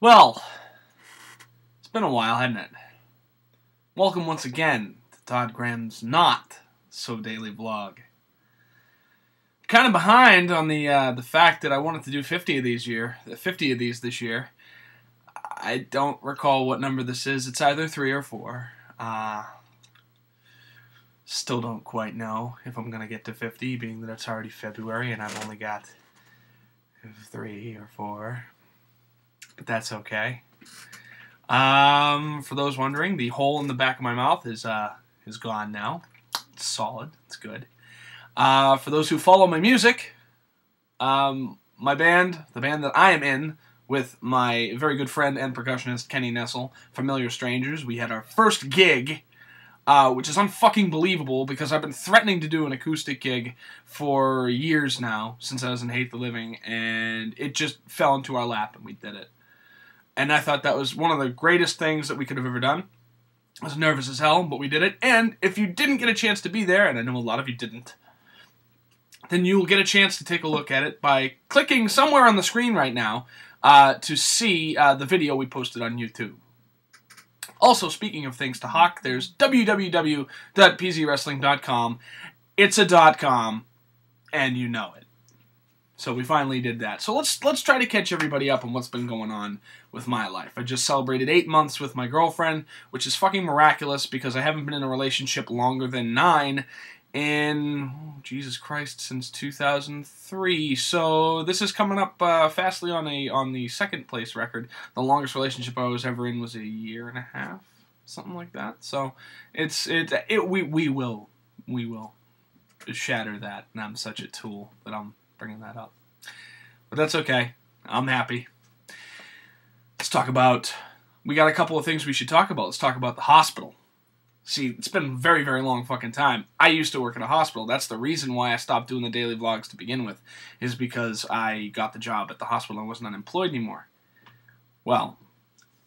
Well, it's been a while, hasn't it? Welcome once again to Todd Graham's Not So Daily Vlog. Kind of behind on the fact that I wanted to do 50 of these this year. I don't recall what number this is. It's either 3 or 4. Still don't quite know if I'm going to get to 50, being that it's already February and I've only got 3 or 4. But that's okay. For those wondering, the hole in the back of my mouth is gone now. It's solid. It's good. For those who follow my music, my band, the band that I am in, with my very good friend and percussionist Kenny Nessel, Familiar Strangers, we had our first gig, which is unfucking believable because I've been threatening to do an acoustic gig for years now, since I was in Hate the Living, and it just fell into our lap and we did it. And I thought that was one of the greatest things that we could have ever done. I was nervous as hell, but we did it. And if you didn't get a chance to be there, and I know a lot of you didn't, then you'll get a chance to take a look at it by clicking somewhere on the screen right now to see the video we posted on YouTube. Also, speaking of things to hawk, there's www.pzwrestling.com. It's a .com, and you know it. So we finally did that. So let's try to catch everybody up on what's been going on with my life. I just celebrated 8 months with my girlfriend, which is fucking miraculous because I haven't been in a relationship longer than 9 in, oh, Jesus Christ, since 2003. So this is coming up fastly on the second place record. The longest relationship I was ever in was a 1.5 years, something like that. So we will shatter that, and I'm such a tool that I'm bringing that up. But that's okay. I'm happy. Let's talk about... We got a couple of things we should talk about. Let's talk about the hospital. See, it's been a very, very long fucking time. I used to work at a hospital. That's the reason why I stopped doing the daily vlogs to begin with, is because I got the job at the hospital and wasn't unemployed anymore. Well,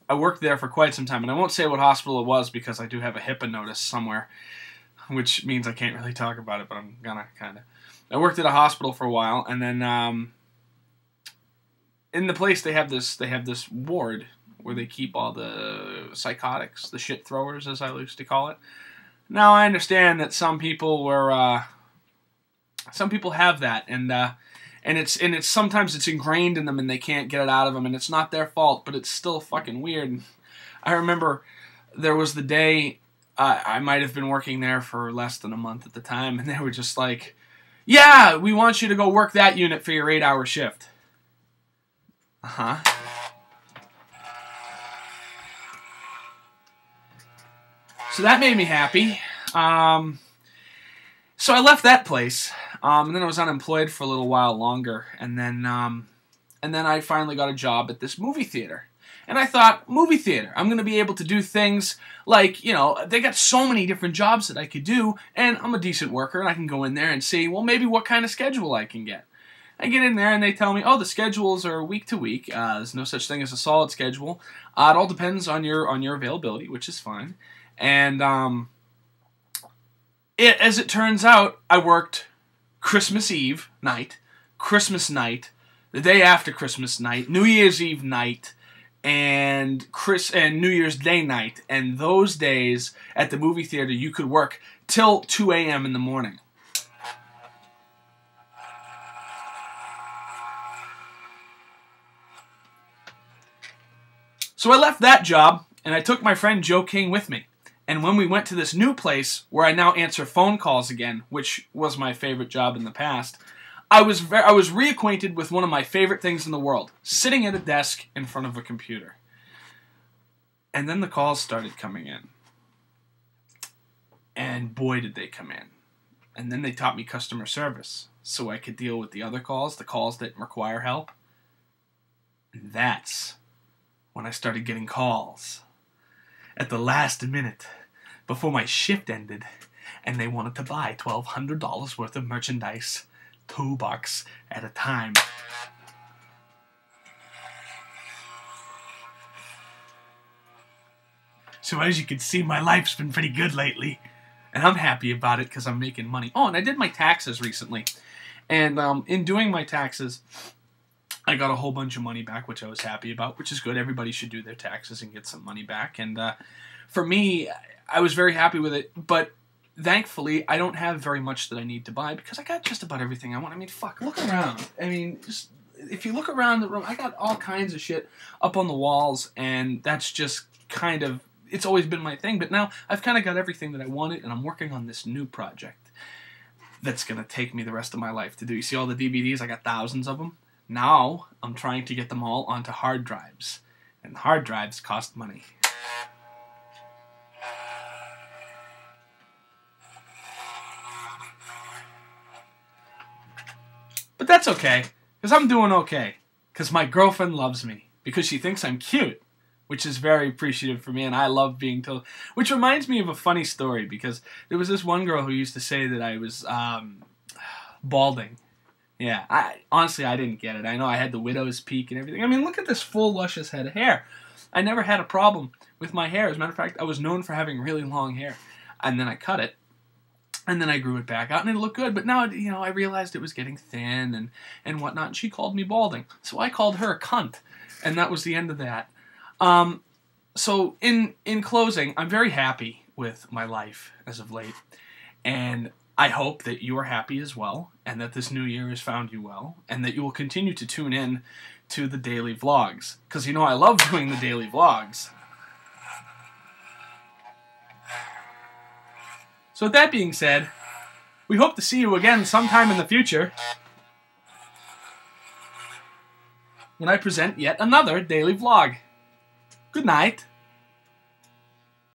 I worked there for quite some time, and I won't say what hospital it was because I do have a HIPAA notice somewhere, which means I can't really talk about it, but I'm gonna kind of... I worked at a hospital for a while, and then in the place they have this ward where they keep all the psychotics, the shit throwers, as I used to call it. Now I understand that some people have that, and it's sometimes it's ingrained in them and they can't get it out of them, and it's not their fault, but it's still fucking weird. I remember there was the day I might have been working there for less than a month at the time, and they were just like, "Yeah, we want you to go work that unit for your 8-hour shift." Uh-huh. So that made me happy. So I left that place, and then I was unemployed for a little while longer, and then I finally got a job at this movie theater. And I thought, movie theater, I'm going to be able to do things like, you know, they got so many different jobs that I could do, and I'm a decent worker, and I can go in there and see, well, maybe what kind of schedule I can get. I get in there, and they tell me, oh, the schedules are week to week. There's no such thing as a solid schedule. It all depends on your availability, which is fine. And as it turns out, I worked Christmas Eve night, Christmas night, the day after Christmas night, New Year's Eve night, and New Year's Day night, and those days at the movie theater you could work till 2 a.m. in the morning. So I left that job, and I took my friend Joe King with me. And when we went to this new place, where I now answer phone calls again, which was my favorite job in the past, I was reacquainted with one of my favorite things in the world, sitting at a desk in front of a computer. And then the calls started coming in. And boy, did they come in. And then they taught me customer service, so I could deal with the other calls, the calls that require help. And that's when I started getting calls at the last minute before my shift ended, and they wanted to buy $1,200 worth of merchandise. $2 at a time. So as you can see, my life's been pretty good lately, and I'm happy about it because I'm making money. Oh, and I did my taxes recently, and in doing my taxes, I got a whole bunch of money back, which I was happy about, which is good. Everybody should do their taxes and get some money back. And for me, I was very happy with it. But thankfully, I don't have very much that I need to buy because I got just about everything I want. I mean, fuck, look around. I mean, just if you look around the room, I got all kinds of shit up on the walls, and that's just kind of, it's always been my thing. But now I've kind of got everything that I wanted, and I'm working on this new project that's going to take me the rest of my life to do. You see all the DVDs? I got thousands of them. Now, I'm trying to get them all onto hard drives. And hard drives cost money. But that's okay, because I'm doing okay. Because my girlfriend loves me. Because she thinks I'm cute. Which is very appreciative for me, and I love being told. Which reminds me of a funny story, because there was this one girl who used to say that I was balding. Yeah, honestly, I didn't get it. I know I had the widow's peak and everything. I mean, look at this full, luscious head of hair. I never had a problem with my hair. As a matter of fact, I was known for having really long hair. And then I cut it. And then I grew it back out, and it looked good. But now, you know, I realized it was getting thin and whatnot, and she called me balding. So I called her a cunt. And that was the end of that. So in closing, I'm very happy with my life as of late. And I hope that you are happy as well, and that this new year has found you well, and that you will continue to tune in to the daily vlogs. Because, you know, I love doing the daily vlogs. So with that being said, we hope to see you again sometime in the future when I present yet another daily vlog. Good night.